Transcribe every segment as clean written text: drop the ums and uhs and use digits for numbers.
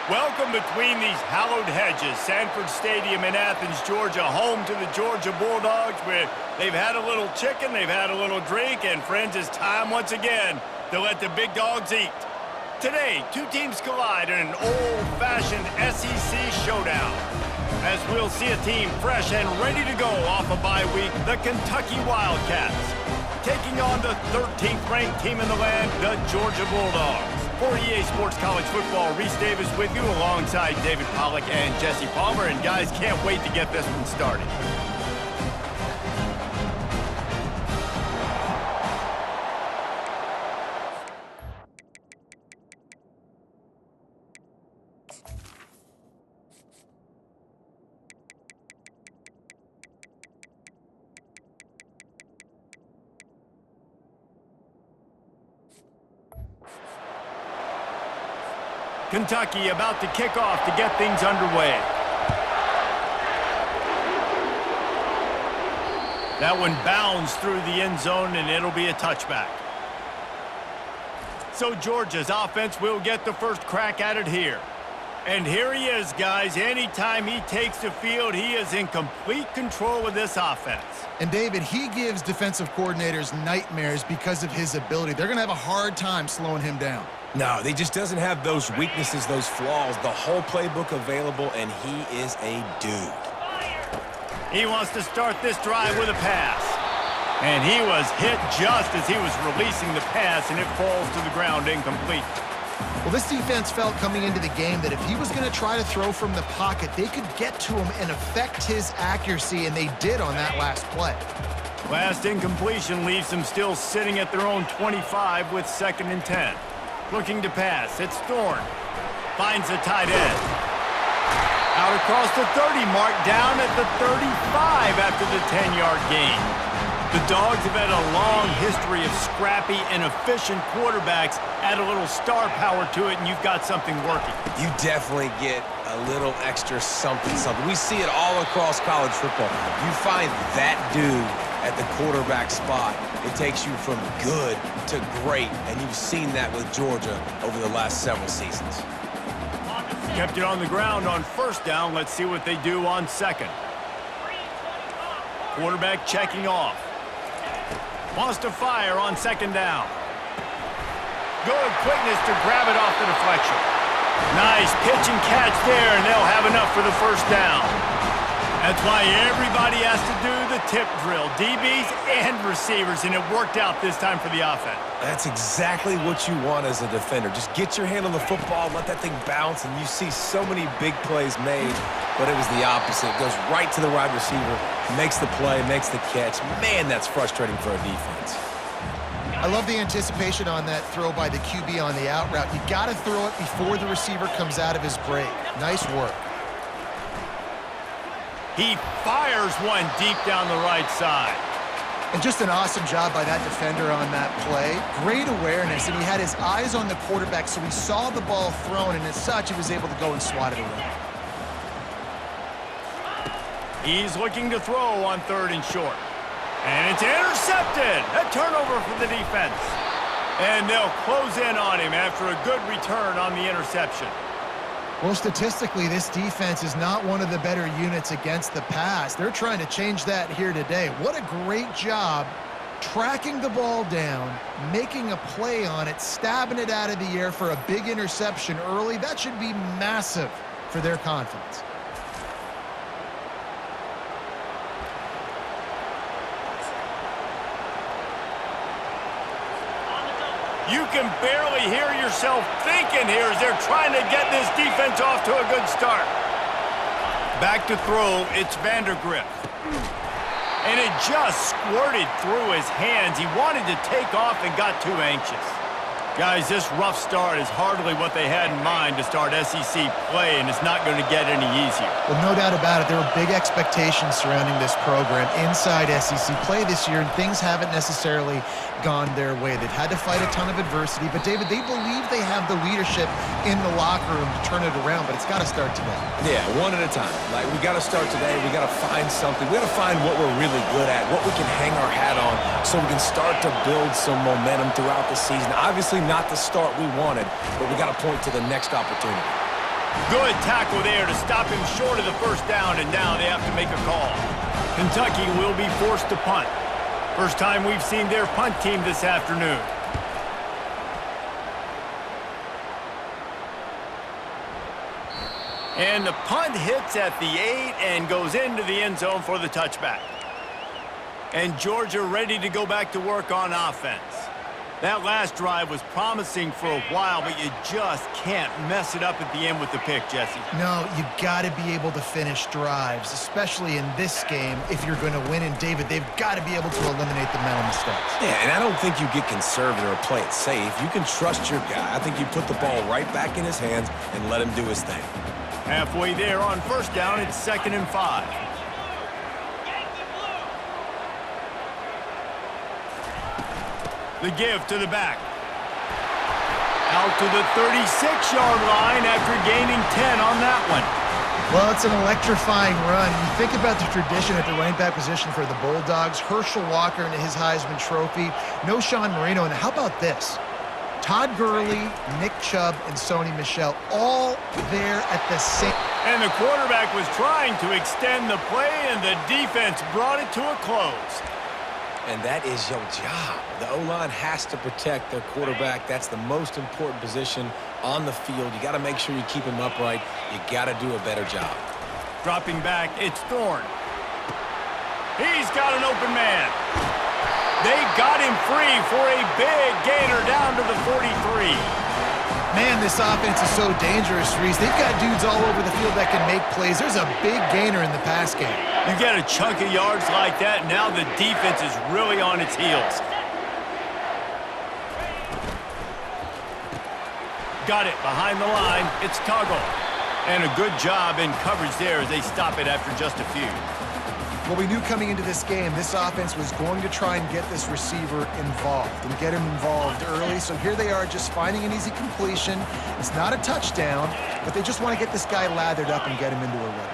Welcome between these hallowed hedges. Sanford Stadium in Athens, Georgia, home to the Georgia Bulldogs, where they've had a little chicken, they've had a little drink, and friends, it's time once again to let the big dogs eat. Today, two teams collide in an old-fashioned SEC showdown, as we'll see a team fresh and ready to go off a bye week, the Kentucky Wildcats, taking on the 13th ranked team in the land, the Georgia Bulldogs. For EA Sports College Football, Reese Davis with you alongside David Pollack and Jesse Palmer. And guys, can't wait to get this one started. Kentucky about to kick off to get things underway. That one bounds through the end zone, and it'll be a touchback. So Georgia's offense will get the first crack at it here. And here he is, guys. Anytime he takes the field, he is in complete control of this offense. And David, he gives defensive coordinators nightmares because of his ability. They're going to have a hard time slowing him down. No, he just doesn't have those weaknesses, those flaws, the whole playbook available, and he is a dude. He wants to start this drive with a pass. And he was hit just as he was releasing the pass, and it falls to the ground incomplete. Well, this defense felt coming into the game that if he was going to try to throw from the pocket, they could get to him and affect his accuracy, and they did on that last play. Last incompletion leaves them still sitting at their own 25 with 2nd and 10. Looking to pass, it's Thorne. Finds the tight end. Out across the 30 mark, down at the 35 after the 10-yard gain. The Dogs have had a long history of scrappy and efficient quarterbacks. Add a little star power to it, and you've got something working. You definitely get a little extra something. We see it all across college football. You find that dude at the quarterback spot, it takes you from good to great, and you've seen that with Georgia over the last several seasons. Kept it on the ground on 1st down. Let's see what they do on 2nd. Quarterback checking off. Wants to fire on 2nd down. Good quickness to grab it off the deflection. Nice pitch and catch there, and they'll have enough for the 1st down. That's why everybody has to do the tip drill, DBs and receivers, and it worked out this time for the offense. That's exactly what you want as a defender. Just get your hand on the football, let that thing bounce, and you see so many big plays made, but it was the opposite. It goes right to the wide receiver, makes the play, makes the catch. Man, that's frustrating for a defense. I love the anticipation on that throw by the QB on the out route. You got to throw it before the receiver comes out of his break. Nice work. He fires one deep down the right side. And just an awesome job by that defender on that play. Great awareness, and he had his eyes on the quarterback, so he saw the ball thrown, and as such, he was able to go and swat it away. He's looking to throw on 3rd and short. And it's intercepted. A turnover for the defense. And they'll close in on him after a good return on the interception. Well, statistically, this defense is not one of the better units against the pass. They're trying to change that here today. What a great job tracking the ball down, making a play on it, stabbing it out of the air for a big interception early. That should be massive for their confidence. You can barely hear yourself thinking here as they're trying to get this defense off to a good start. Back to throw, it's Vandergriff. And it just squirted through his hands. He wanted to take off and got too anxious. Guys, this rough start is hardly what they had in mind to start SEC play, and it's not going to get any easier. Well, no doubt about it. There were big expectations surrounding this program inside SEC play this year, and things haven't necessarily gone their way. They've had to fight a ton of adversity, but David, they believe they have the leadership in the locker room to turn it around, but it's got to start today. Yeah, one at a time. Like, we got to start today. We got to find something. We got to find what we're really good at, what we can hang our hat on, so we can start to build some momentum throughout the season. Obviously not the start we wanted, but we got to point to the next opportunity. Good tackle there to stop him short of the first down, and now they have to make a call. Kentucky will be forced to punt. First time we've seen their punt team this afternoon. And the punt hits at the 8 and goes into the end zone for the touchback. And Georgia ready to go back to work on offense. That last drive was promising for a while, but you just can't mess it up at the end with the pick, Jesse. No, you got to be able to finish drives, especially in this game if you're going to win. And, David, they've got to be able to eliminate the mental mistakes. Yeah, and I don't think you get conservative or play it safe. You can trust your guy. I think you put the ball right back in his hands and let him do his thing. Halfway there on first down, it's 2nd and 5. The give to the back. Out to the 36-yard line after gaining 10 on that one. Well, it's an electrifying run. You think about the tradition at the running back position for the Bulldogs. Herschel Walker and his Heisman Trophy. No Sean Marino. And how about this? Todd Gurley, Nick Chubb, and Sony Michel all there at the same... And the quarterback was trying to extend the play, and the defense brought it to a close. And that is your job. The O-line has to protect their quarterback. That's the most important position on the field. You got to make sure you keep him upright. You got to do a better job. Dropping back, it's Thorne. He's got an open man. They got him free for a big gainer down to the 43. Man, this offense is so dangerous, Reese. They've got dudes all over the field that can make plays. There's a big gainer in the pass game. You get a chunk of yards like that, now the defense is really on its heels. Got it behind the line. It's Tuggle. And a good job in coverage there as they stop it after just a few. Well, we knew coming into this game, this offense was going to try and get this receiver involved and get him involved early. So here they are just finding an easy completion. It's not a touchdown, but they just want to get this guy lathered up and get him into a run.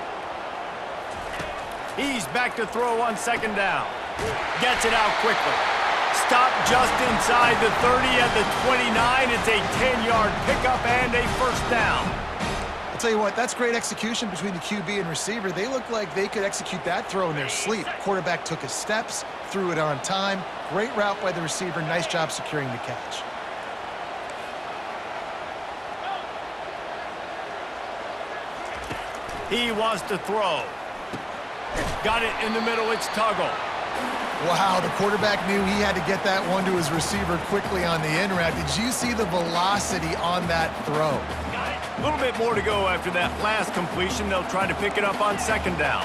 He's back to throw on 2nd down. Gets it out quickly. Stop just inside the 30 at the 29. It's a 10-yard pickup and a first down. I'll tell you what, that's great execution between the QB and receiver. They look like they could execute that throw in their sleep. Quarterback took his steps, threw it on time. Great route by the receiver. Nice job securing the catch. He wants to throw. Got it in the middle. It's Tuggle. Wow, the quarterback knew he had to get that one to his receiver quickly on the in route. Did you see the velocity on that throw? A little bit more to go after that last completion. They'll try to pick it up on 2nd down.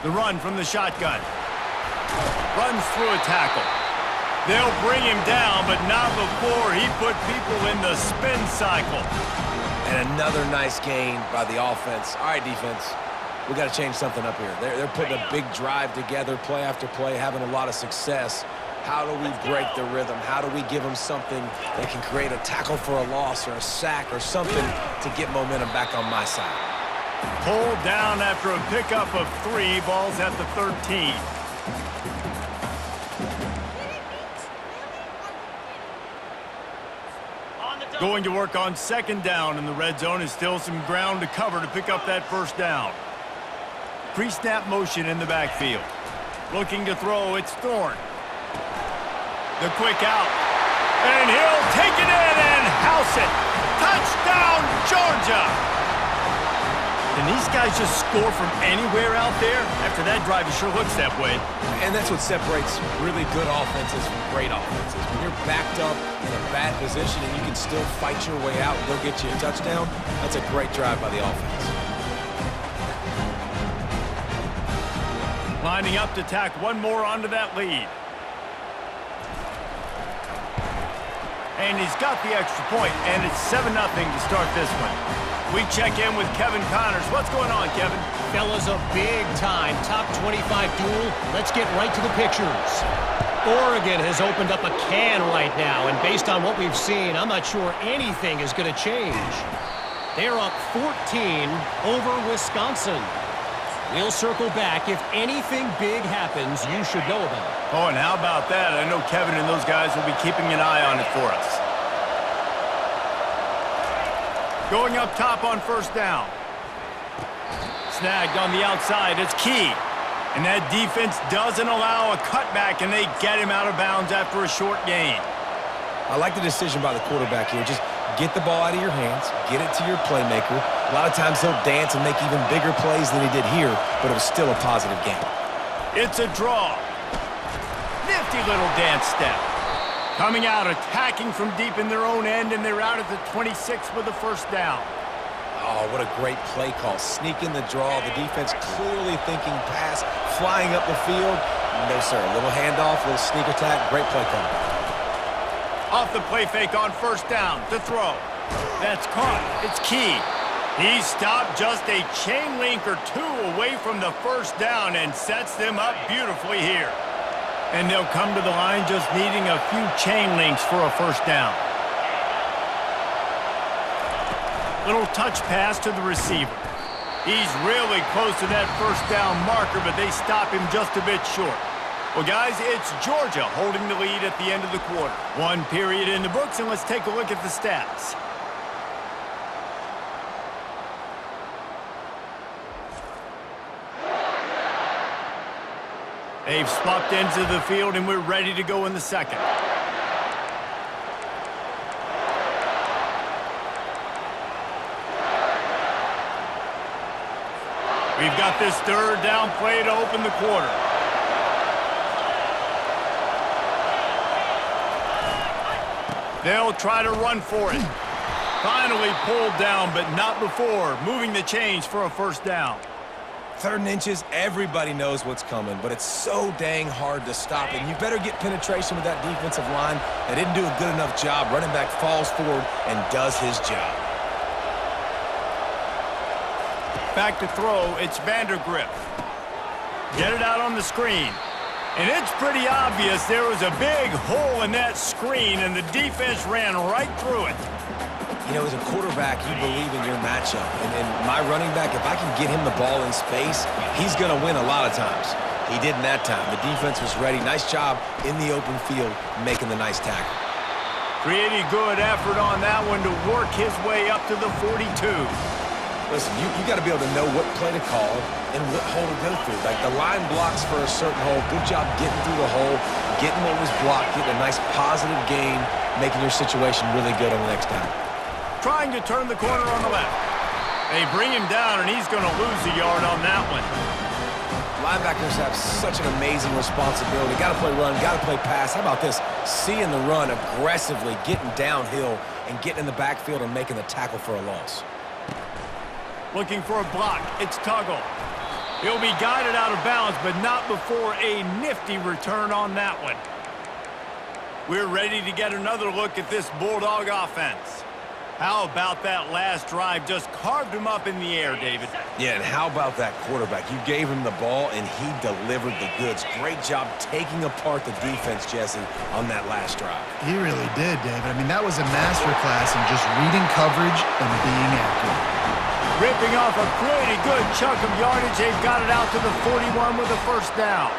The run from the shotgun. Runs through a tackle. They'll bring him down, but not before he put people in the spin cycle. And another nice gain by the offense. All right, defense, we got to change something up here. They're putting a big drive together, play after play, having a lot of success. How do we break the rhythm? How do we give them something that can create a tackle for a loss or a sack or something to get momentum back on my side? Pulled down after a pickup of 3, balls at the 13. Going to work on 2nd down in the red zone is still some ground to cover to pick up that first down. Pre-snap motion in the backfield. Looking to throw, it's Thorne. The quick out. And he'll take it in and house it. Touchdown, Georgia! Can these guys just score from anywhere out there? After that drive, it sure looks that way. And that's what separates really good offenses from great offenses. When you're backed up in a bad position and you can still fight your way out and go get you a touchdown, that's a great drive by the offense. Lining up to tack one more onto that lead. And he's got the extra point, and it's 7-0 to start this one. We check in with Kevin Connors. What's going on, Kevin? Fellas, a big-time top 25 duel. Let's get right to the pictures. Oregon has opened up a can right now, and based on what we've seen, I'm not sure anything is going to change. They're up 14 over Wisconsin. We'll circle back. If anything big happens, you should know about it. Oh, and how about that? I know Kevin and those guys will be keeping an eye on it for us. Going up top on first down. Snagged on the outside. It's Key. And that defense doesn't allow a cutback, and they get him out of bounds after a short gain. I like the decision by the quarterback here. Just get the ball out of your hands, get it to your playmaker. A lot of times he'll dance and make even bigger plays than he did here, but it was still a positive game. It's a draw. Nifty little dance step. Coming out, attacking from deep in their own end, and they're out at the 26 with a first down. Oh, what a great play call. Sneak in the draw. The defense clearly thinking pass, flying up the field. No, sir. A little handoff, a little sneak attack. Great play call. Off the play fake on first down to throw. That's caught. It's Key. He stopped just a chain link or two away from the first down and sets them up beautifully here. And they'll come to the line just needing a few chain links for a first down. Little touch pass to the receiver. He's really close to that first down marker, but they stop him just a bit short. Well, guys, it's Georgia holding the lead at the end of the quarter. One period in the books, and let's take a look at the stats. They've swapped ends of the field, and we're ready to go in the second. We've got this third down play to open the quarter. They'll try to run for it. Finally pulled down, but not before moving the chains for a first down. 3rd and inches, everybody knows what's coming, but it's so dang hard to stop it. And you better get penetration with that defensive line. They didn't do a good enough job. Running back falls forward and does his job. Back to throw, it's Vandergriff. Get it out on the screen. And it's pretty obvious there was a big hole in that screen, and the defense ran right through it. You know, as a quarterback, you believe in your matchup. And my running back, if I can get him the ball in space, he's going to win a lot of times. He did in that time. The defense was ready. Nice job in the open field making the nice tackle. Pretty good effort on that one to work his way up to the 42. Listen, you got to be able to know what play to call and what hole to go through. Like, the line blocks for a certain hole. Good job getting through the hole, getting what was blocked, getting a nice positive gain, making your situation really good on the next down. Trying to turn the corner on the left. They bring him down, and he's going to lose a yard on that one. Linebackers have such an amazing responsibility. Got to play run, got to play pass. How about this? Seeing the run aggressively, getting downhill, and getting in the backfield and making the tackle for a loss. Looking for a block. It's Tuggle. He'll be guided out of bounds, but not before a nifty return on that one. We're ready to get another look at this Bulldog offense. How about that last drive? Just carved him up in the air, David. Yeah, and how about that quarterback? You gave him the ball, and he delivered the goods. Great job taking apart the defense, Jesse, on that last drive. He really did, David. I mean, that was a masterclass in just reading coverage and being accurate. Ripping off a pretty good chunk of yardage. They've got it out to the 41 with a first down.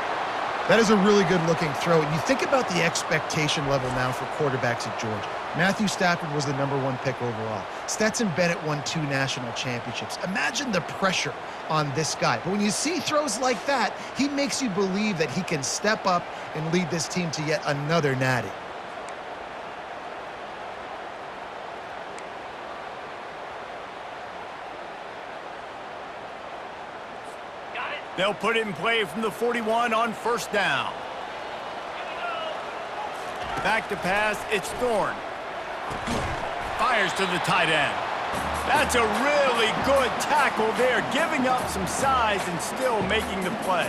That is a really good-looking throw. You think about the expectation level now for quarterbacks at Georgia. Matthew Stafford was the #1 pick overall. Stetson Bennett won 2 national championships. Imagine the pressure on this guy. But when you see throws like that, he makes you believe that he can step up and lead this team to yet another natty. They'll put it in play from the 41 on first down. Back to pass, it's Thorne. Fires to the tight end. That's a really good tackle there, giving up some size and still making the play.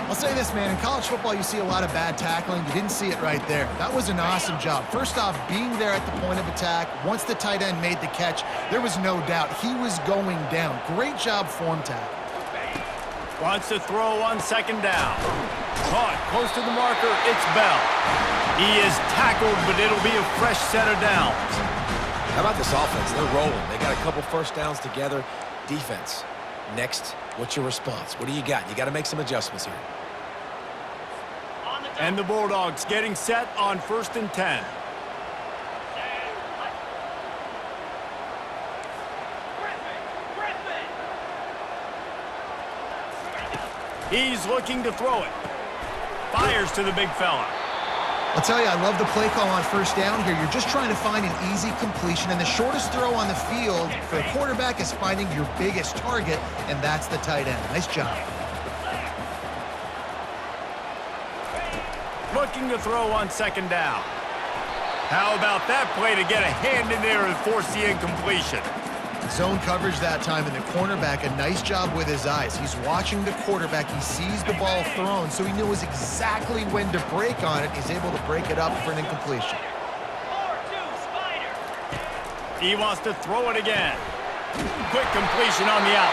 I'll say this, man. In college football, you see a lot of bad tackling. You didn't see it right there. That was an awesome job. First off, being there at the point of attack. Once the tight end made the catch, there was no doubt he was going down. Great job form tackle. Wants to throw on second down. Caught close to the marker. It's Bell. He is tackled, but it'll be a fresh set of downs. How about this offense? They're rolling. They got a couple first downs together. Defense. Next, what's your response? What do you got? You got to make some adjustments here. And the Bulldogs getting set on 1st and 10. He's looking to throw it. Fires to the big fella. I'll tell you, I love the play call on first down here. You're just trying to find an easy completion, and the shortest throw on the field for a quarterback is finding your biggest target, and that's the tight end. Nice job. Looking to throw on second down. How about that play to get a hand in there and force the incompletion? Zone coverage that time, and the cornerback, a nice job with his eyes. He's watching the quarterback. He sees the ball thrown, so he knows exactly when to break on it. He's able to break it up for an incompletion. He wants to throw it again. Quick completion on the out.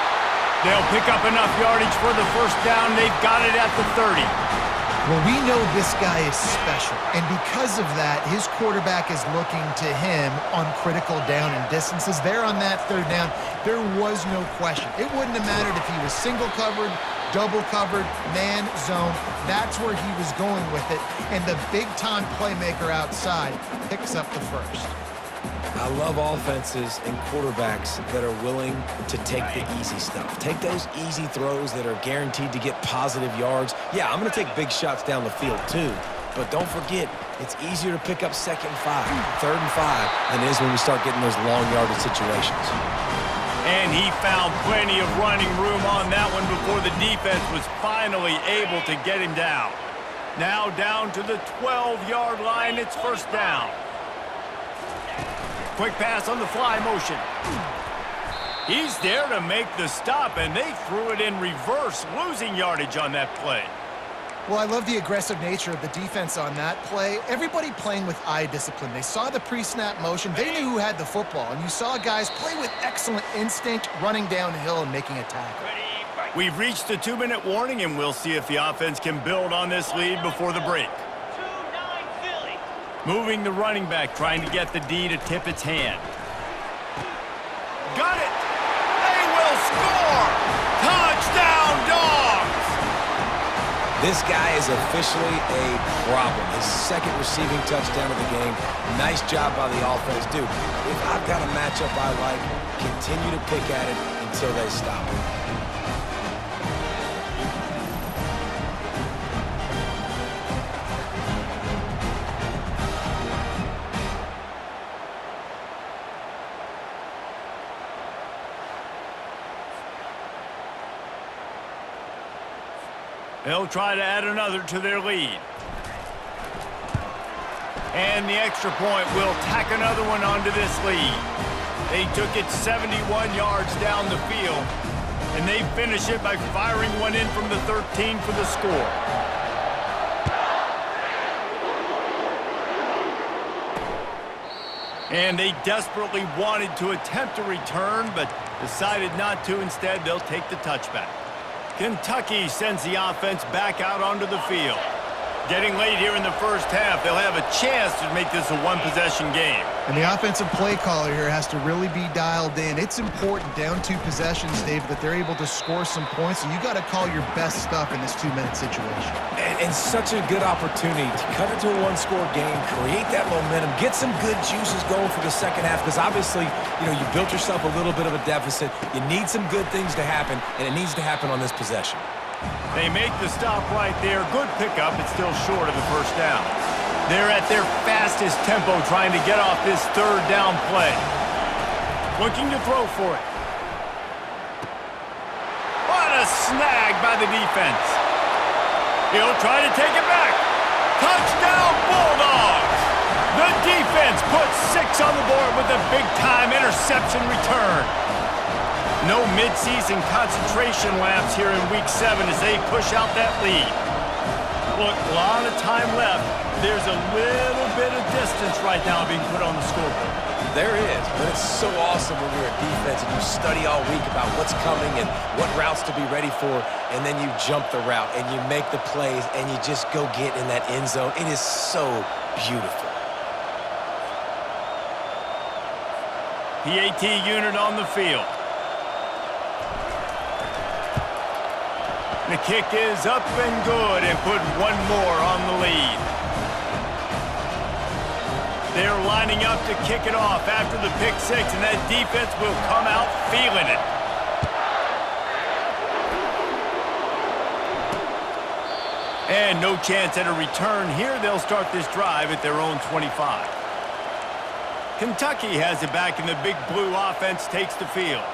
They'll pick up enough yardage for the first down. They've got it at the 30. Well, we know this guy is special, and because of that, his quarterback is looking to him on critical down and distances. There on that third down, there was no question. It wouldn't have mattered if he was single covered, double covered, man, zone. That's where he was going with it, and the big-time playmaker outside picks up the first. I love offenses and quarterbacks that are willing to take the easy stuff. Take those easy throws that are guaranteed to get positive yards. Yeah, I'm going to take big shots down the field too. But don't forget, it's easier to pick up second and 5, third and 5 than it is when we start getting those long yardage situations. And he found plenty of running room on that one before the defense was finally able to get him down. Now down to the 12-yard line. It's first down. Quick pass on the fly motion. He's there to make the stop, and they threw it in reverse, losing yardage on that play. Well, I love the aggressive nature of the defense on that play. Everybody playing with eye discipline. They saw the pre-snap motion. They knew who had the football, and you saw guys play with excellent instinct, running downhill and making a tackle. We've reached the 2-minute warning, and we'll see if the offense can build on this lead before the break. Moving the running back, trying to get the D to tip its hand. Got it! They will score! Touchdown, Dogs! This guy is officially a problem. His second receiving touchdown of the game. Nice job by the offense. Dude, if I've got a matchup I like, continue to pick at it until they stop it. They'll try to add another to their lead. And the extra point will tack another one onto this lead. They took it 71 yards down the field, and they finish it by firing one in from the 13 for the score. And they desperately wanted to attempt a return, but decided not to. Instead, they'll take the touchback. Kentucky sends the offense back out onto the field. Getting late here in the first half, they'll have a chance to make this a one-possession game. And the offensive play caller here has to really be dialed in. It's important down 2 possessions, Dave, that they're able to score some points. So you got to call your best stuff in this 2-minute situation. And such a good opportunity to cut it to a one-score game, create that momentum, get some good juices going for the second half, because obviously, you built yourself a little bit of a deficit. You need some good things to happen, and it needs to happen on this possession. They make the stop right there. Good pickup. It's still short of the first down. They're at their fastest tempo trying to get off this third down play. Looking to throw for it. What a snag by the defense. He'll try to take it back. Touchdown, Bulldogs! The defense puts 6 on the board with a big-time interception return. No mid-season concentration laps here in Week 7 as they push out that lead. Look, a lot of time left. There's a little bit of distance right now being put on the scoreboard. There is, but it's so awesome when you're a defense and you study all week about what's coming and what routes to be ready for, and then you jump the route and you make the plays and you just go get in that end zone. It is so beautiful. PAT unit on the field. The kick is up and good and put one more on the lead. They're lining up to kick it off after the pick 6, and that defense will come out feeling it. And no chance at a return here. They'll start this drive at their own 25. Kentucky has it back, and the Big Blue offense takes the field.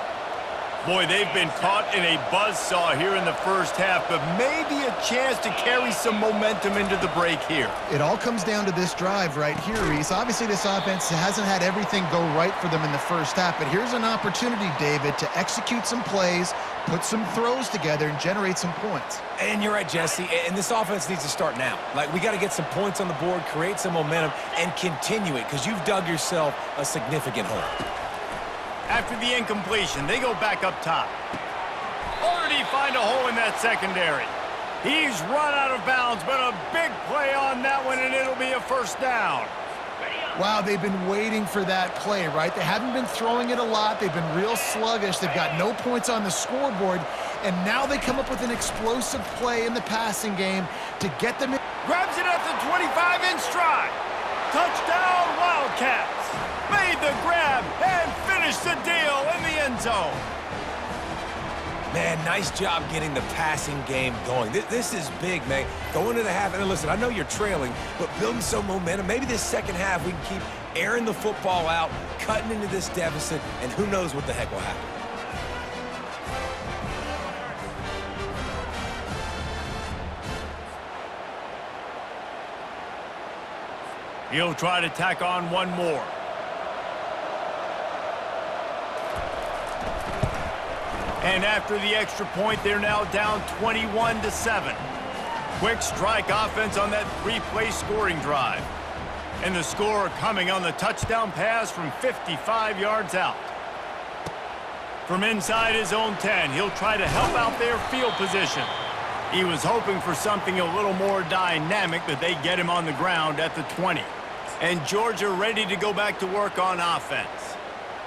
Boy, they've been caught in a buzzsaw here in the first half, but maybe a chance to carry some momentum into the break here. It all comes down to this drive right here, Reese. Obviously, this offense hasn't had everything go right for them in the first half, but here's an opportunity, David, to execute some plays, put some throws together, and generate some points. And you're right, Jesse, and this offense needs to start now. Like, we got to get some points on the board, create some momentum, and continue it, because you've dug yourself a significant hole. After the incompletion, they go back up top. Already find a hole in that secondary. He's run out of bounds, but a big play on that one, and it'll be a first down. Wow, they've been waiting for that play, right? They haven't been throwing it a lot. They've been real sluggish. They've got no points on the scoreboard, and now they come up with an explosive play in the passing game to get them in. Grabs it at the 25 in stride. Touchdown, Wildcats. Made the grab and finished the deal in the end zone. Man, nice job getting the passing game going. This is big, man. Going to the half, and listen, I know you're trailing, but building some momentum. Maybe this second half we can keep airing the football out, cutting into this deficit, and who knows what the heck will happen. He'll try to tack on one more. And after the extra point, they're now down 21-7. Quick strike offense on that three-play scoring drive. And the score coming on the touchdown pass from 55 yards out. From inside his own 10, he'll try to help out their field position. He was hoping for something a little more dynamic, but they get him on the ground at the 20. And Georgia ready to go back to work on offense.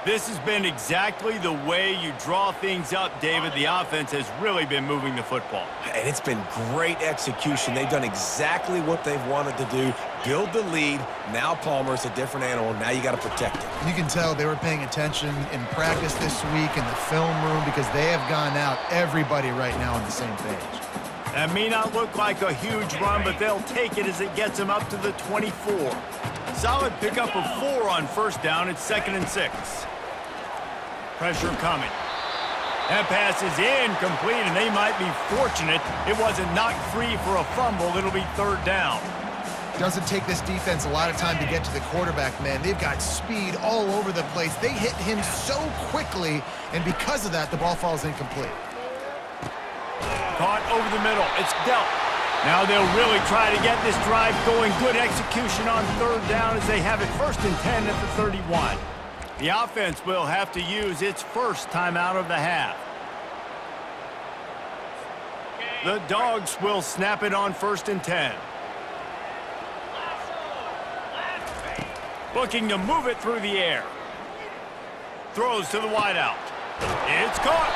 This has been exactly the way you draw things up, David. The offense has really been moving the football. And it's been great execution. They've done exactly what they've wanted to do. Build the lead. Now Palmer's a different animal. Now you got to protect it. You can tell they were paying attention in practice this week in the film room because they have gone out, everybody right now on the same page. That may not look like a huge run, but they'll take it as it gets them up to the 24. Solid pickup of 4 on first down. It's 2nd and 6. Pressure coming. That pass is incomplete, and they might be fortunate it wasn't knocked free for a fumble. It'll be 3rd down. Doesn't take this defense a lot of time to get to the quarterback, man. They've got speed all over the place. They hit him so quickly, and because of that, the ball falls incomplete. Caught over the middle. It's dealt. Now they'll really try to get this drive going. Good execution on 3rd down as they have it 1st and 10 at the 31. The offense will have to use its first timeout of the half. The Dogs will snap it on 1st and 10. Looking to move it through the air. Throws to the wideout. It's caught.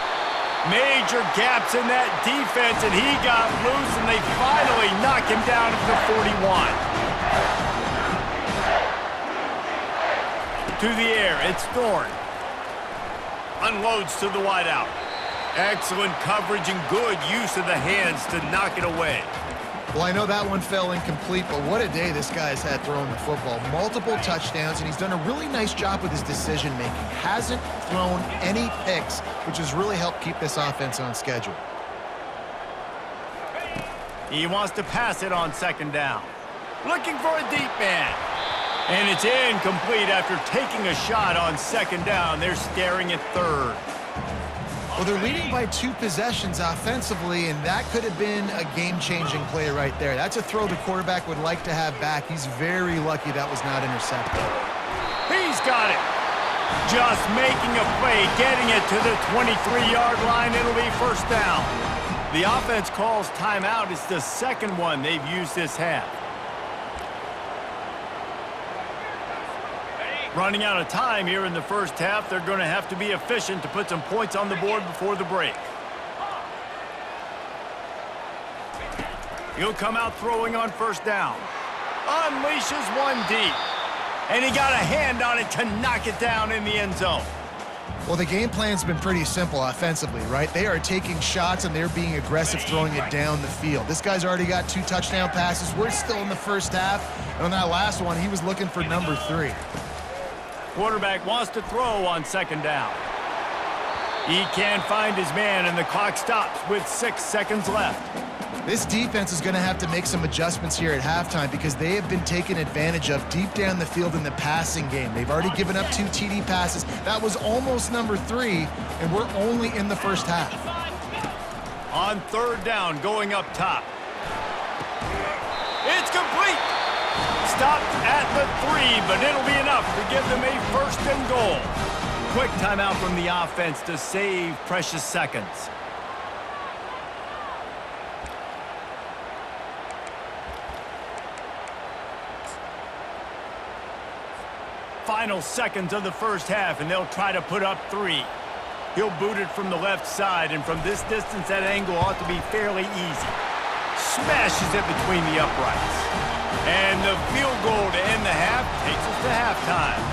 Major gaps in that defense, and he got loose, and they finally knock him down at the 41. To the air, it's Thorne. Unloads to the wideout. Excellent coverage and good use of the hands to knock it away. Well, I know that one fell incomplete, but what a day this guy's had throwing the football. Multiple touchdowns, and he's done a really nice job with his decision-making. Hasn't thrown any picks, which has really helped keep this offense on schedule. He wants to pass it on 2nd down. Looking for a deep man. And it's incomplete after taking a shot on 2nd down. They're staring at 3rd. Well, they're leading by 2 possessions offensively, and that could have been a game-changing play right there. That's a throw the quarterback would like to have back. He's very lucky that was not intercepted. He's got it. Just making a play, getting it to the 23-yard line. It'll be 1st down. The offense calls timeout. It's the 2nd one they've used this half. Running out of time here in the first half. They're going to have to be efficient to put some points on the board before the break. He'll come out throwing on 1st down. Unleashes one deep. And he got a hand on it to knock it down in the end zone. Well, the game plan's been pretty simple offensively, right? They are taking shots and they're being aggressive throwing it down the field. This guy's already got 2 touchdown passes. We're still in the first half. And on that last one, he was looking for number 3. Quarterback wants to throw on second down. He can't find his man, and the clock stops with 6 seconds left. This defense is going to have to make some adjustments here at halftime because they have been taken advantage of deep down the field in the passing game. They've already given up 2 TD passes. That was almost number 3, and we're only in the first half. On third down, going up top. It's complete. Stopped at the 3, but it'll be enough to give them a 1st and goal. Quick timeout from the offense to save precious seconds. Final seconds of the first half, and they'll try to put up 3. He'll boot it from the left side, and from this distance, that angle ought to be fairly easy. Smashes it between the uprights. And the field goal to end the half takes us to halftime.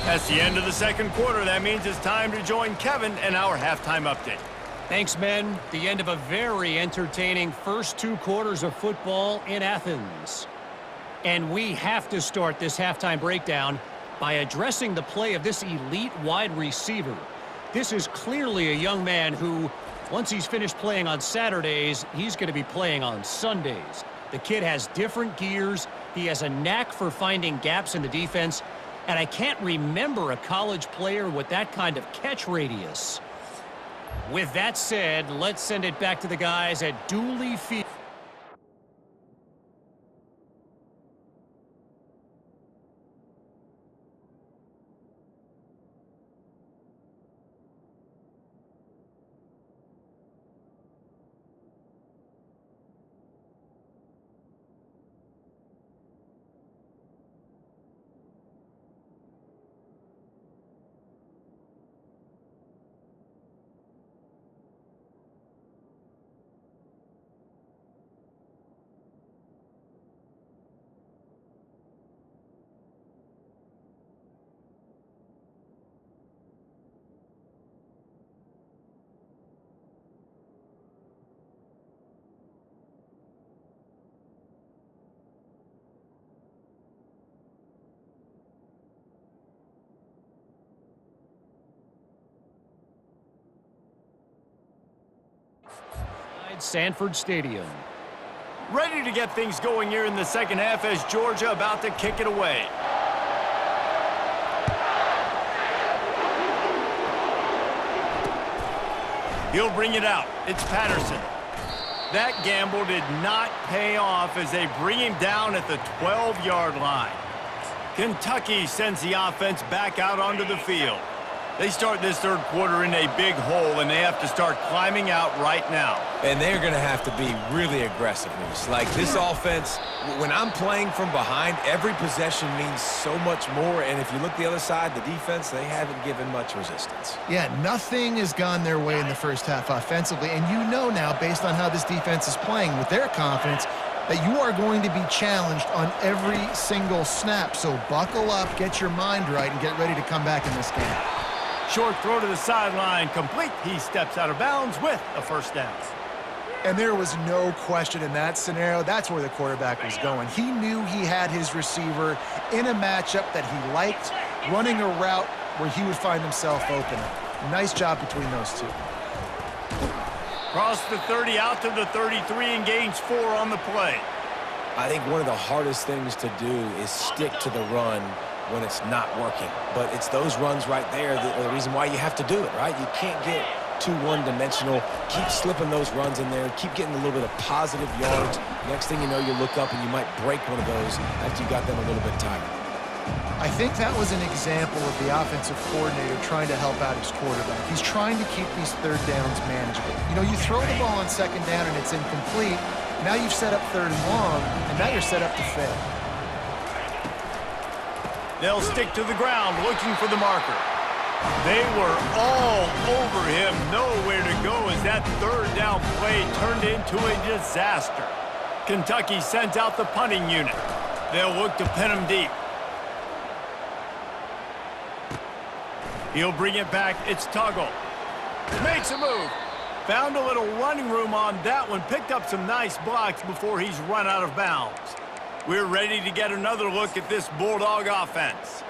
That's the end of the second quarter. That means it's time to join Kevin and our halftime update. Thanks, men. The end of a very entertaining first 2 quarters of football in Athens. And we have to start this halftime breakdown by addressing the play of this elite wide receiver. This is clearly a young man who, once he's finished playing on Saturdays, he's going to be playing on Sundays. The kid has different gears. He has a knack for finding gaps in the defense. And I can't remember a college player with that kind of catch radius. With that said, let's send it back to the guys at Dooley Field. Sanford Stadium. Ready to get things going here in the second half as Georgia about to kick it away. He'll bring it out. It's Patterson. That gamble did not pay off as they bring him down at the 12-yard line. Kentucky sends the offense back out onto the field. They start this third quarter in a big hole, and they have to start climbing out right now. And they're going to have to be really aggressive, Moose. Like, this offense, when I'm playing from behind, every possession means so much more. And if you look the other side, the defense, they haven't given much resistance. Yeah, nothing has gone their way in the first half offensively. And you know now, based on how this defense is playing with their confidence, that you are going to be challenged on every single snap. So buckle up, get your mind right, and get ready to come back in this game. Short throw to the sideline, complete. He steps out of bounds with a first down. And there was no question in that scenario. That's where the quarterback was going. He knew he had his receiver in a matchup that he liked, running a route where he would find himself open. Nice job between those two. Cross the 30 out to the 33 and gains 4 on the play. I think one of the hardest things to do is stick to the run when it's not working. But it's those runs right there that are the reason why you have to do it, right? You can't get too one-dimensional. Keep slipping those runs in there. Keep getting a little bit of positive yards. Next thing you know, you look up and you might break one of those after you got them a little bit tired. I think that was an example of the offensive coordinator trying to help out his quarterback. He's trying to keep these third downs manageable. You know, you throw the ball on second down and it's incomplete. Now you've set up third and long, and now you're set up to fail. They'll stick to the ground looking for the marker. They were all over him, nowhere to go as that third down play turned into a disaster. Kentucky sends out the punting unit. They'll look to pin him deep. He'll bring it back. It's Tuggle. Makes a move. Found a little running room on that one. Picked up some nice blocks before he's run out of bounds. We're ready to get another look at this Bulldog offense.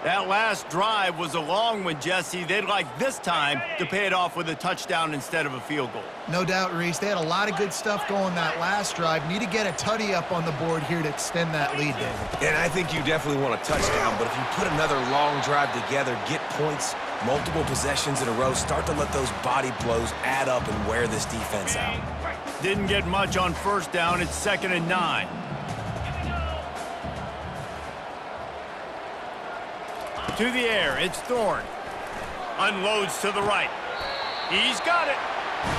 That last drive was a long one, Jesse. They'd like this time to pay it off with a touchdown instead of a field goal. No doubt, Reese. They had a lot of good stuff going that last drive. Need to get a tutty up on the board here to extend that lead, David. And I think you definitely want a touchdown, but if you put another long drive together, get points, multiple possessions in a row, start to let those body blows add up and wear this defense out. Didn't get much on first down. It's 2nd and 9. To the air, it's Thorne. Unloads to the right. He's got it.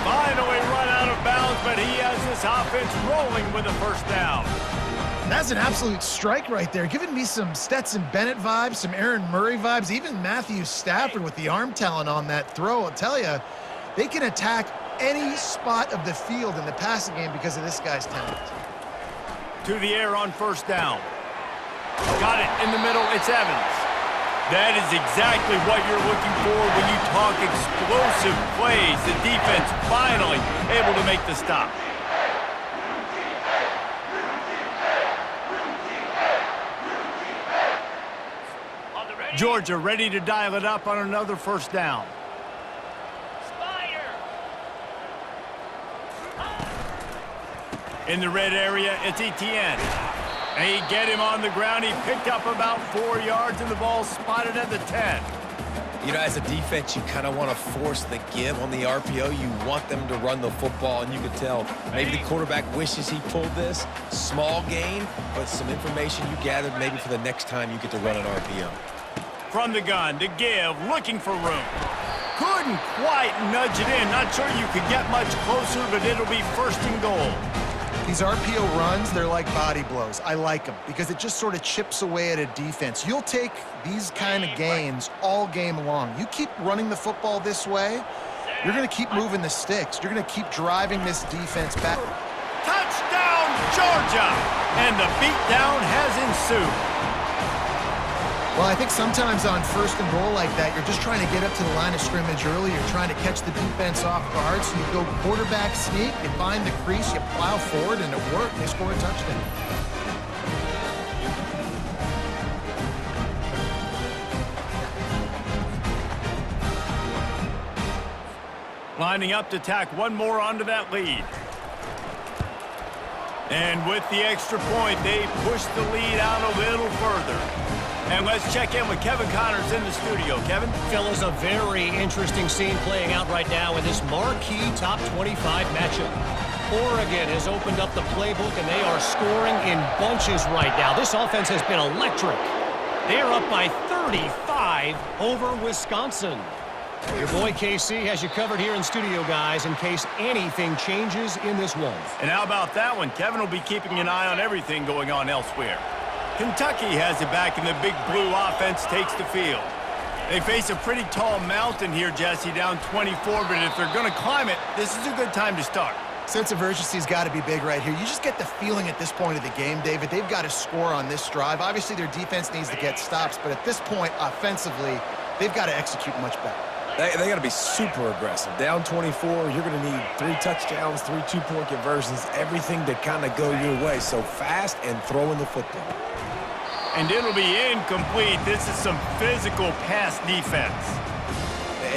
Finally run out of bounds, but he has this offense rolling with a first down. That's an absolute strike right there. Giving me some Stetson Bennett vibes, some Aaron Murray vibes, even Matthew Stafford with the arm talent on that throw. I'll tell you, they can attack any spot of the field in the passing game because of this guy's talent. To the air on first down. Got it in the middle. It's Evans. That is exactly what you're looking for when you talk explosive plays. The defense finally able to make the stop. Georgia ready to dial it up on another first down. In the red area, it's Etienne. They get him on the ground. He picked up about 4 yards, and the ball spotted at the 10. You know, as a defense, you kind of want to force the give on the RPO. You want them to run the football, and you could tell maybe the quarterback wishes he pulled this. Small gain, but some information you gathered maybe for the next time you get to run an RPO. From the gun to give, looking for room. Couldn't quite nudge it in. Not sure you could get much closer, but it'll be 1st and goal. These RPO runs, they're like body blows. I like them because it just sort of chips away at a defense. You'll take these kind of gains all game long. You keep running the football this way, you're going to keep moving the sticks. You're going to keep driving this defense back. Touchdown, Georgia! And the beatdown has ensued. Well, I think sometimes on 1st and goal like that, you're just trying to get up to the line of scrimmage early. You're trying to catch the defense off guard. So you go quarterback sneak, you find the crease, you plow forward, and it worked. They score a touchdown. Lining up to tack one more onto that lead. And with the extra point, they push the lead out a little further. And let's check in with Kevin Connors in the studio. Kevin? Fellas, a very interesting scene playing out right now in this marquee top 25 matchup. Oregon has opened up the playbook, and they are scoring in bunches right now. This offense has been electric. They are up by 35 over Wisconsin. Your boy KC has you covered here in studio, guys, in case anything changes in this one. And how about that one? Kevin will be keeping an eye on everything going on elsewhere. Kentucky has it back, and the big blue offense takes the field. They face a pretty tall mountain here, Jesse, down 24, but if they're going to climb it, this is a good time to start. Sense of urgency's got to be big right here. You just get the feeling at this point of the game, David, they've got to score on this drive. Obviously, their defense needs to get stops, but at this point, offensively, they've got to execute much better. They got to be super aggressive. Down 24, you're going to need 3 touchdowns, 3 two-point conversions, everything to kind of go your way. So fast and throwing the football. And it'll be incomplete. This is some physical pass defense.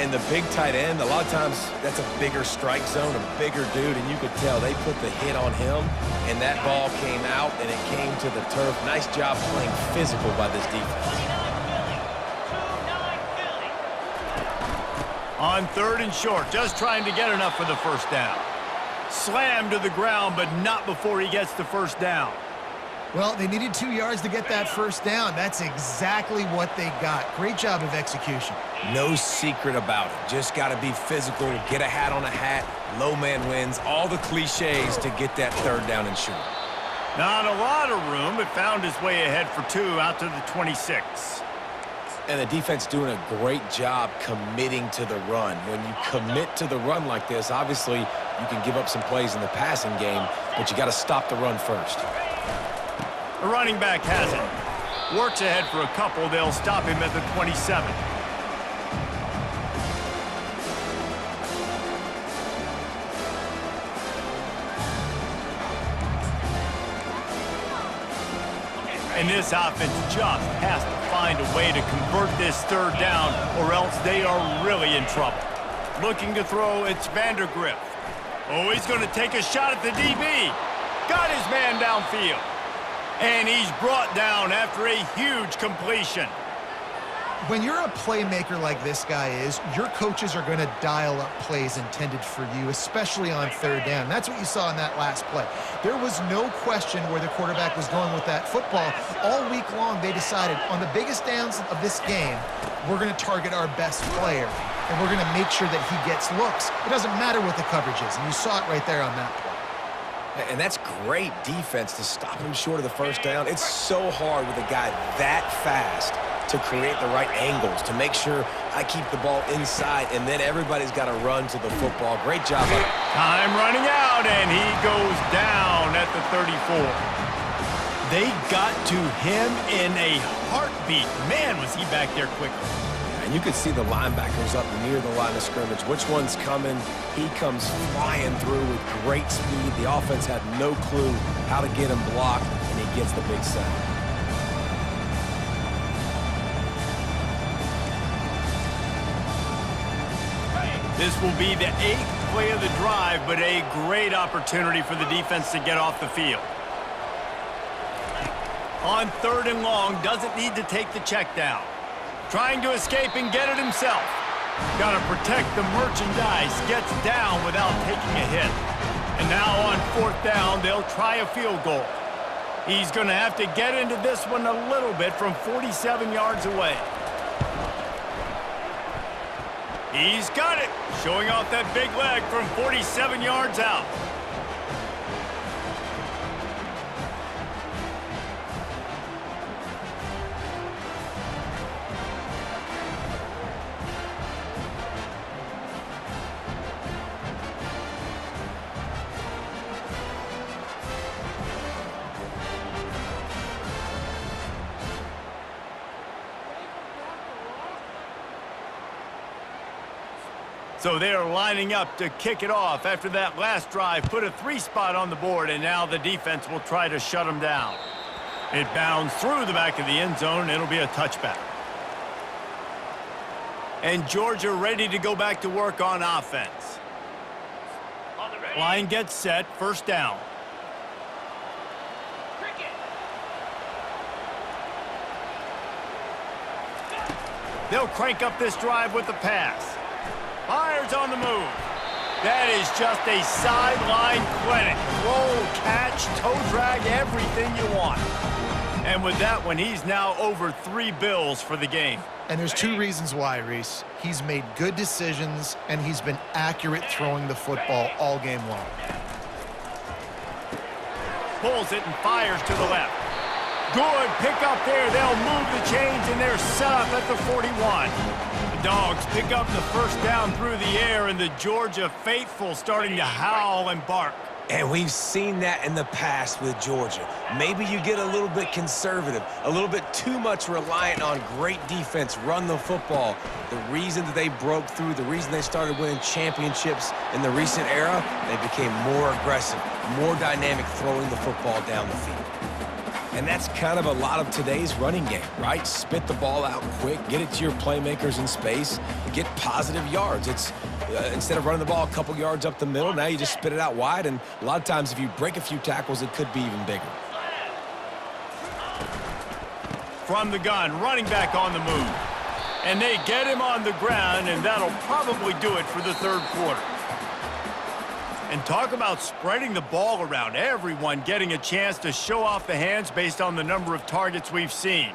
And the big tight end, a lot of times that's a bigger strike zone, a bigger dude, and you could tell they put the hit on him, and that ball came out, and it came to the turf. Nice job playing physical by this defense. On 3rd and short, just trying to get enough for the first down. Slammed to the ground, but not before he gets the first down. Well, they needed 2 yards to get that first down. That's exactly what they got. Great job of execution. No secret about it. Just got to be physical, get a hat on a hat, low man wins, all the cliches to get that 3rd down and short. Not a lot of room, but found his way ahead for 2 out to the 26. And the defense doing a great job committing to the run. When you commit to the run like this, obviously you can give up some plays in the passing game, but you got to stop the run first. The running back has it. Works ahead for a couple. They'll stop him at the 27. And this offense just has to find a way to convert this third down, or else they are really in trouble. Looking to throw, it's Vandergrift. Oh, he's going to take a shot at the DB. Got his man downfield. And he's brought down after a huge completion. When you're a playmaker like this guy is, your coaches are going to dial up plays intended for you, especially on third down. That's what you saw in that last play. There was no question where the quarterback was going with that football. All week long, they decided on the biggest downs of this game, we're going to target our best player, and we're going to make sure that he gets looks. It doesn't matter what the coverage is, and you saw it right there on that play. And that's great defense to stop him short of the first down. It's so hard with a guy that fast to create the right angles, to make sure I keep the ball inside, and then everybody's got to run to the football. Great job. Time running out, and he goes down at the 34. They got to him in a heartbeat. Man, was he back there quickly. And you can see the linebackers up near the line of scrimmage. Which one's coming? He comes flying through with great speed. The offense had no clue how to get him blocked, and he gets the big sack. This will be the 8th play of the drive, but a great opportunity for the defense to get off the field. On 3rd and long, doesn't need to take the check down. Trying to escape and get it himself. Got to protect the merchandise. Gets down without taking a hit. And now on 4th down, they'll try a field goal. He's going to have to get into this one a little bit from 47 yards away. He's got it, showing off that big leg from 47 yards out. So they are lining up to kick it off after that last drive. Put a 3 spot on the board, and now the defense will try to shut them down. It bounds through the back of the end zone, and it'll be a touchback. And Georgia ready to go back to work on offense. Line gets set, 1st down. They'll crank up this drive with the pass. Fires on the move. That is just a sideline clinic. Roll, catch, toe drag, everything you want. And with that one, he's now over 3 bills for the game. And there's 2 reasons why, Reese. He's made good decisions, and he's been accurate throwing the football all game long. Pulls it and fires to the left. Good pick up there. They'll move the chains, and they're set up at the 41. The Dogs pick up the 1st down through the air, and the Georgia faithful starting to howl and bark. And we've seen that in the past with Georgia. Maybe you get a little bit conservative, a little bit too much reliant on great defense, run the football. The reason that they broke through, the reason they started winning championships in the recent era, they became more aggressive, more dynamic throwing the football down the field. And that's kind of a lot of today's running game, right? Spit the ball out quick, get it to your playmakers in space, get positive yards. It's instead of running the ball a couple yards up the middle, now you just spit it out wide, and a lot of times if you break a few tackles, it could be even bigger. From the gun, running back on the move. And they get him on the ground, and that'll probably do it for the 3rd quarter. And talk about spreading the ball around. Everyone getting a chance to show off the hands based on the number of targets we've seen.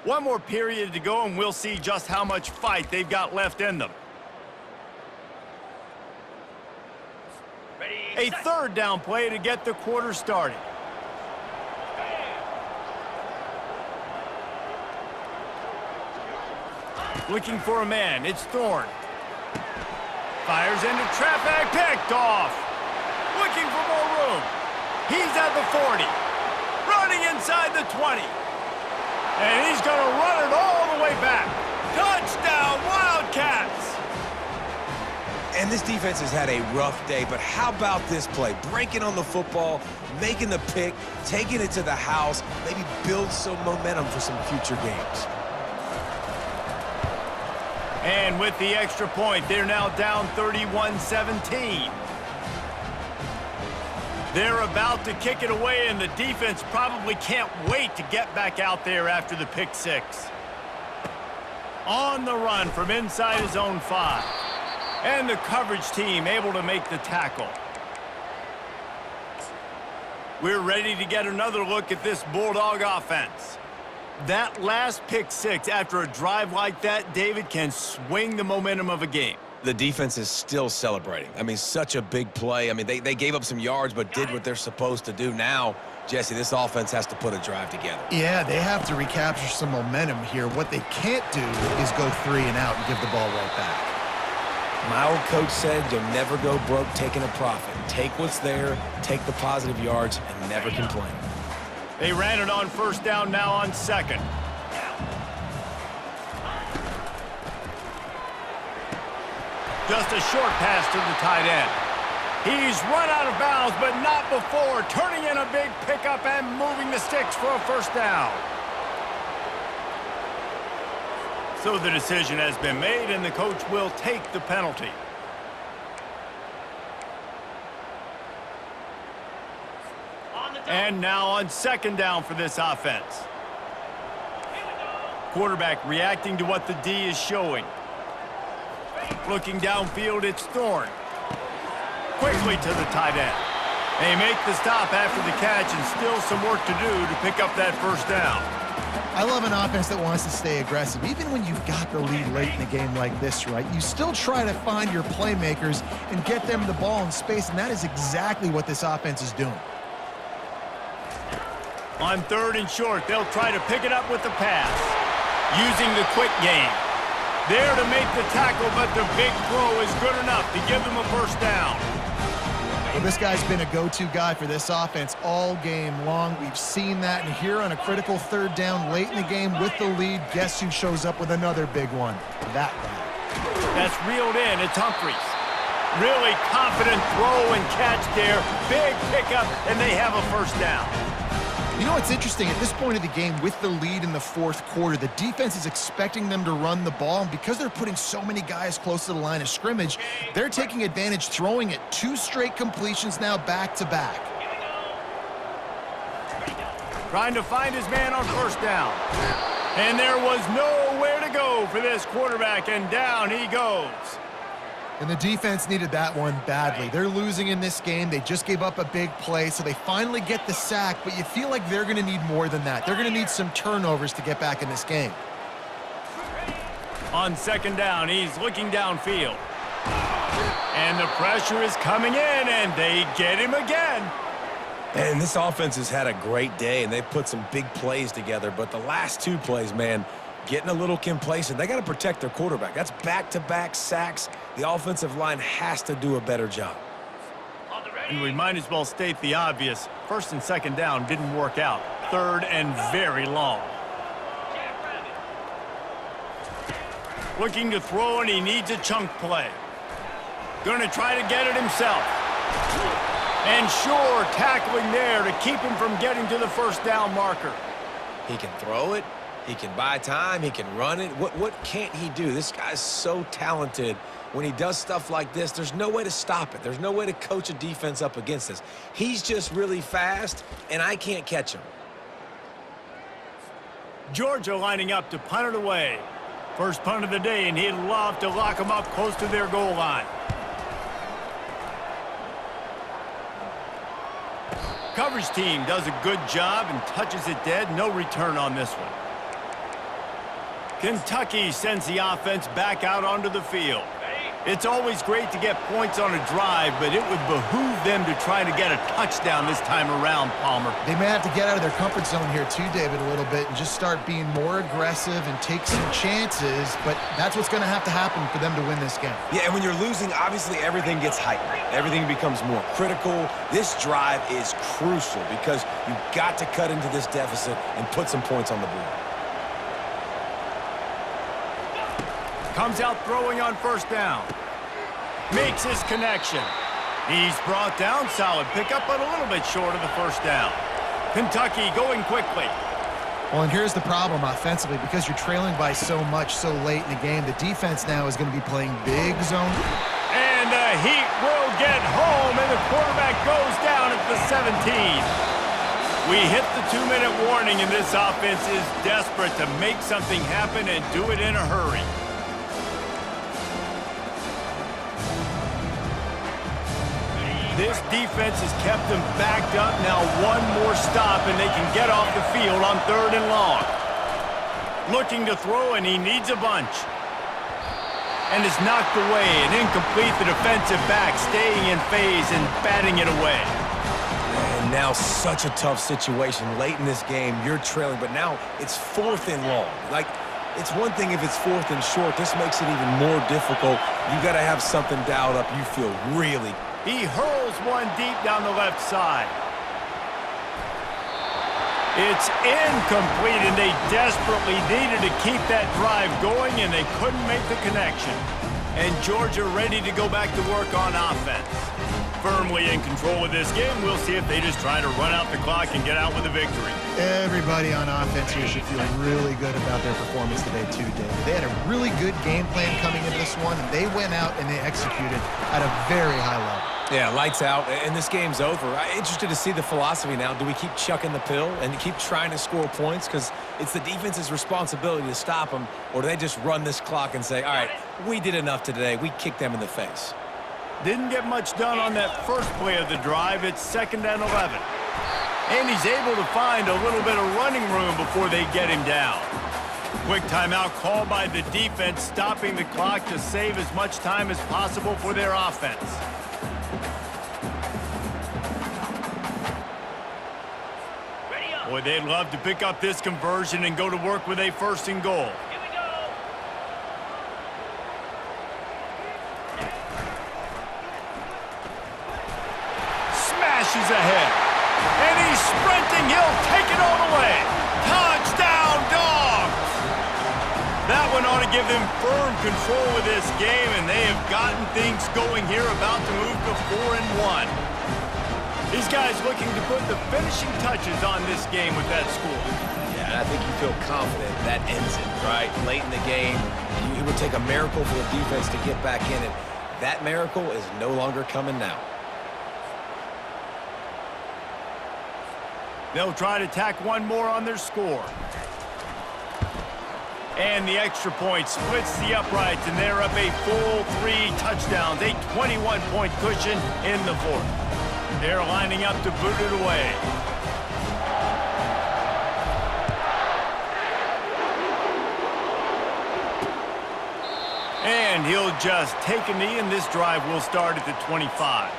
One more period to go, and we'll see just how much fight they've got left in them. A third down play to get the quarter started. Looking for a man. It's Thorne. Fires into traffic. Picked off. Looking for more room. He's at the 40. Running inside the 20. And he's going to run it all the way back. Touchdown, Wildcats! And this defense has had a rough day, but how about this play? Breaking on the football, making the pick, taking it to the house, maybe build some momentum for some future games. And with the extra point, they're now down 31-17. They're about to kick it away, and the defense probably can't wait to get back out there after the pick six. On the run from inside his own 5. And the coverage team able to make the tackle. We're ready to get another look at this Bulldog offense. That last pick six after a drive like that, David, can swing the momentum of a game. The defense is still celebrating. I mean, such a big play. I mean, they gave up some yards but did what they're supposed to do. Now, Jesse, this offense has to put a drive together. Yeah, they have to recapture some momentum here. What they can't do is go 3 and out and give the ball right back. My old coach said you'll never go broke taking a profit. Take what's there, take the positive yards, and never complain. They ran it on first down, now on second. Just a short pass to the tight end. He's run out of bounds, but not before turning in a big pickup and moving the sticks for a first down. So the decision has been made, and the coach will take the penalty. And now on second down for this offense. Quarterback reacting to what the D is showing. Looking downfield, it's Thorne. Quickly to the tight end. They make the stop after the catch, and still some work to do to pick up that first down. I love an offense that wants to stay aggressive. Even when you've got the lead late in a game like this, right, you still try to find your playmakers and get them the ball in space, and that is exactly what this offense is doing. On third and short, they'll try to pick it up with the pass, using the quick game. There to make the tackle, but the big throw is good enough to give them a first down. Well, this guy's been a go-to guy for this offense all game long. We've seen that, and here on a critical third down late in the game with the lead, guess who shows up with another big one? That guy. That's reeled in. It's Humphries. Really confident throw and catch there. Big pickup, and they have a first down. You know what's interesting? At this point of the game, with the lead in the fourth quarter, the defense is expecting them to run the ball, and because they're putting so many guys close to the line of scrimmage, they're taking advantage, throwing it 2 straight completions now back-to-back. Trying to find his man on first down. And there was nowhere to go for this quarterback, and down he goes. And the defense needed that one badly. They're losing in this game. They just gave up a big play, so they finally get the sack, but you feel like they're going to need more than that. They're going to need some turnovers to get back in this game. On second down, he's looking downfield. And the pressure is coming in, and they get him again. And this offense has had a great day, and they've put some big plays together, but the last 2 plays, man, getting a little complacent. They got to protect their quarterback. That's back-to-back sacks. The offensive line has to do a better job. And we might as well state the obvious. First and second down didn't work out. Third and very long. Looking to throw, and he needs a chunk play. Going to try to get it himself. And sure, tackling there to keep him from getting to the first down marker. He can throw it. He can buy time. He can run it. What can't he do? This guy's so talented. When he does stuff like this, there's no way to stop it. There's no way to coach a defense up against this. He's just really fast, and I can't catch him. Georgia lining up to punt it away. First punt of the day, and he'd love to lock them up close to their goal line. Coverage team does a good job and touches it dead. No return on this one. Kentucky sends the offense back out onto the field. It's always great to get points on a drive, but it would behoove them to try to get a touchdown this time around, Palmer. They may have to get out of their comfort zone here too, David, a little bit and just start being more aggressive and take some chances, but that's what's going to have to happen for them to win this game. Yeah, and when you're losing, obviously everything gets heightened. Everything becomes more critical. This drive is crucial because you've got to cut into this deficit and put some points on the board. Comes out throwing on first down. Makes his connection. He's brought down. Solid pickup, but a little bit short of the first down. Kentucky going quickly. Well, and here's the problem offensively. Because you're trailing by so much so late in the game, the defense now is going to be playing big zone. And the Heat will get home, and the quarterback goes down at the 17. We hit the 2-minute warning, and this offense is desperate to make something happen and do it in a hurry. This defense has kept them backed up. Now one more stop, and they can get off the field on 3rd and long. Looking to throw, and he needs a bunch. And is knocked away and incomplete. The defensive back staying in phase and batting it away. And now such a tough situation. Late in this game, you're trailing, but now it's 4th and long. Like, it's one thing if it's 4th and short. This makes it even more difficult. You got to have something dialed up. You feel really. He hurls one deep down the left side. It's incomplete, and they desperately needed to keep that drive going, and they couldn't make the connection. And Georgia ready to go back to work on offense. Firmly in control of this game. We'll see if they just try to run out the clock and get out with a victory. Everybody on offense here should feel really good about their performance today too, David. They had a really good game plan coming into this one, and they went out and they executed at a very high level. Yeah, lights out, and this game's over. I'm interested to see the philosophy now. Do we keep chucking the pill and keep trying to score points? Because it's the defense's responsibility to stop them, or do they just run this clock and say, all right, we did enough today. We kicked them in the face. Didn't get much done on that first play of the drive. It's 2nd and 11. And he's able to find a little bit of running room before they get him down. Quick timeout called by the defense, stopping the clock to save as much time as possible for their offense. Boy, they'd love to pick up this conversion and go to work with a 1st and goal. Smashes ahead. And he's sprinting. He'll take it all the way. Touchdown, Dogs! That one ought to give them firm control of this game, and they have gotten things going here, about to move to 4-1. These guys looking to put the finishing touches on this game with that score. Yeah, and I think you feel confident that ends it, right? Late in the game, it would take a miracle for the defense to get back in it. That miracle is no longer coming now. They'll try to tack one more on their score. And the extra point splits the uprights, and they're up a full 3 touchdowns, a 21-point cushion in the 4th. They're lining up to boot it away. And he'll just take a knee, and this drive will start at the 25.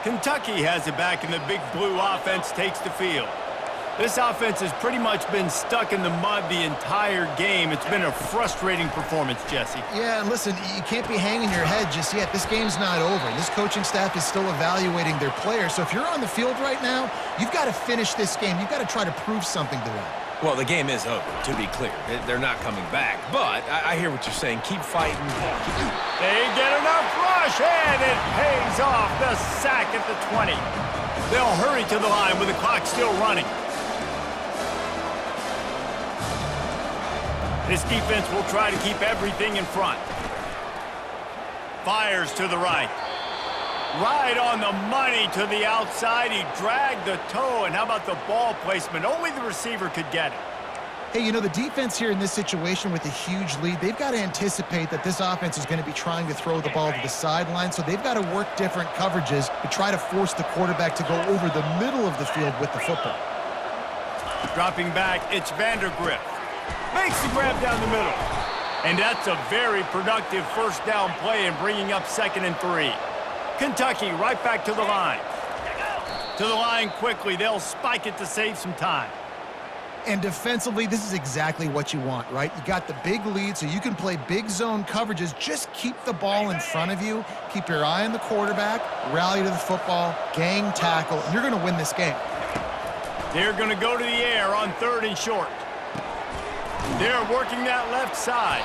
Kentucky has it back, and the Big Blue offense takes the field. This offense has pretty much been stuck in the mud the entire game. It's been a frustrating performance, Jesse. Yeah, and listen, you can't be hanging your head just yet. This game's not over. This coaching staff is still evaluating their players. So if you're on the field right now, you've got to finish this game. You've got to try to prove something to them. Well, the game is over, to be clear. They're not coming back. But I hear what you're saying. Keep fighting. They get enough rush, and it pays off. The sack at the 20. They'll hurry to the line with the clock still running. This defense will try to keep everything in front. Fires to the right. Right on the money to the outside. He dragged the toe, and how about the ball placement? Only the receiver could get it. Hey, you know, the defense here in this situation with a huge lead, they've got to anticipate that this offense is going to be trying to throw the ball to the sideline, so they've got to work different coverages to try to force the quarterback to go over the middle of the field with the football. Dropping back, it's Vandergrift. Makes the grab down the middle. And that's a very productive first down play in bringing up 2nd and 3. Kentucky right back to the line. To the line quickly. They'll spike it to save some time. And defensively, this is exactly what you want, right? You got the big lead, so you can play big zone coverages. Just keep the ball in front of you. Keep your eye on the quarterback. Rally to the football. Gang tackle. And you're going to win this game. They're going to go to the air on 3rd and short. They're working that left side.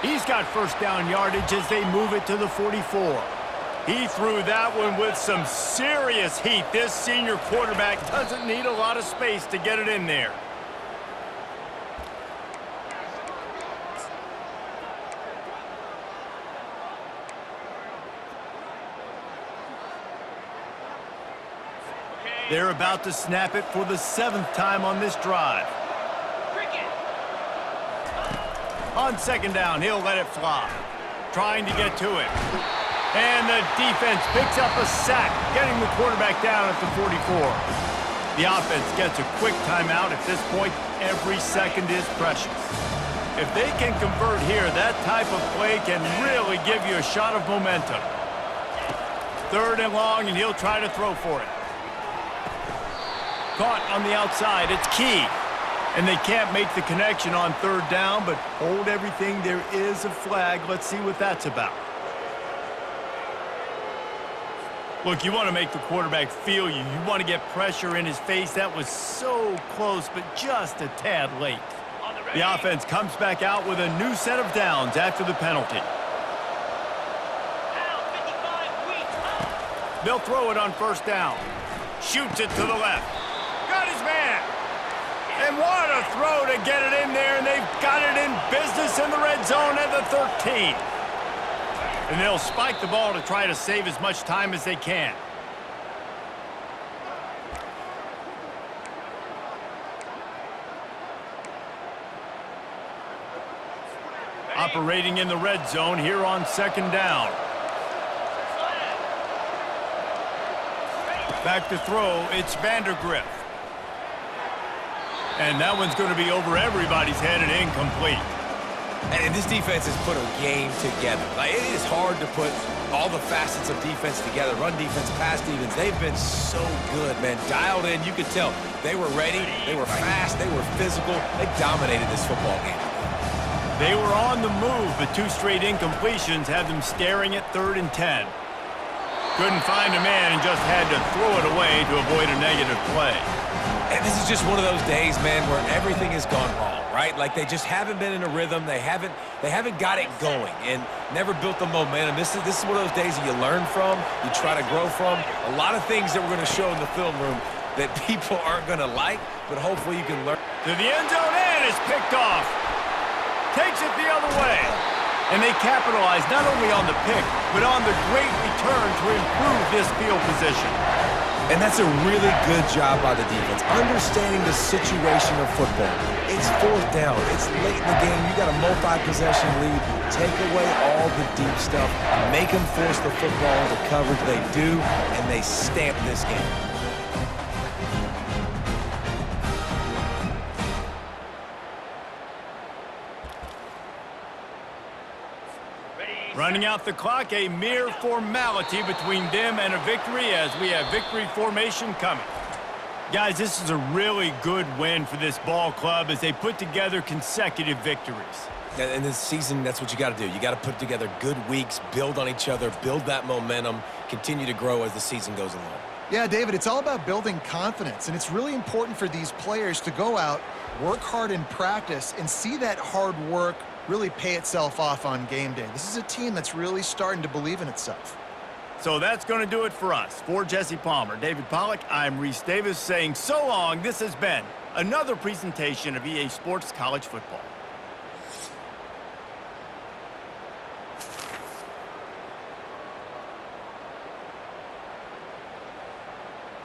He's got first down yardage as they move it to the 44. He threw that one with some serious heat. This senior quarterback doesn't need a lot of space to get it in there. They're about to snap it for the 7th time on this drive. On 2nd down, he'll let it fly. Trying to get to it. And the defense picks up a sack, getting the quarterback down at the 44. The offense gets a quick timeout. At this point, every second is precious. If they can convert here, that type of play can really give you a shot of momentum. 3rd and long, and he'll try to throw for it. Caught on the outside. It's Key. And they can't make the connection on 3rd down, but hold everything. There is a flag. Let's see what that's about. Look, you want to make the quarterback feel you. You want to get pressure in his face. That was so close, but just a tad late. The offense comes back out with a new set of downs after the penalty. They'll throw it on 1st down. Shoots it to the left. Got his man. And what a throw to get it in there, and they've got it in business in the red zone at the 13. And they'll spike the ball to try to save as much time as they can. Operating in the red zone here on 2nd down. Back to throw, it's Vandergriff. And that one's going to be over everybody's head and incomplete. And this defense has put a game together. Like, it is hard to put all the facets of defense together. Run defense, pass defense. They've been so good, man. Dialed in. You could tell they were ready. They were fast. They were physical. They dominated this football game. They were on the move, but 2 straight incompletions had them staring at 3rd and 10. Couldn't find a man and just had to throw it away to avoid a negative play. And this is just one of those days, man, where everything has gone wrong, right? Like, they just haven't been in a rhythm. They haven't got it going and never built the momentum. This is one of those days that you learn from, you try to grow from. A lot of things that we're going to show in the film room that people aren't going to like, but hopefully you can learn. To the end zone, and is picked off. Takes it the other way. And they capitalize not only on the pick, but on the great return to improve this field position. And that's a really good job by the defense, understanding the situation of football. It's 4th down. It's late in the game. You got a multi-possession lead. Take away all the deep stuff. Make them force the football into coverage. They do, and they stamp this game. Running out the clock, a mere formality between them and a victory as we have victory formation coming. Guys, this is a really good win for this ball club as they put together consecutive victories. In this season, that's what you got to do. You got to put together good weeks, build on each other, build that momentum, continue to grow as the season goes along. Yeah, David, it's all about building confidence, and it's really important for these players to go out, work hard in practice, and see that hard work really pay itself off on game day. This is a team that's really starting to believe in itself. So that's going to do it for us. For Jesse Palmer, David Pollack, I'm Reese Davis saying so long. This has been another presentation of EA Sports College Football.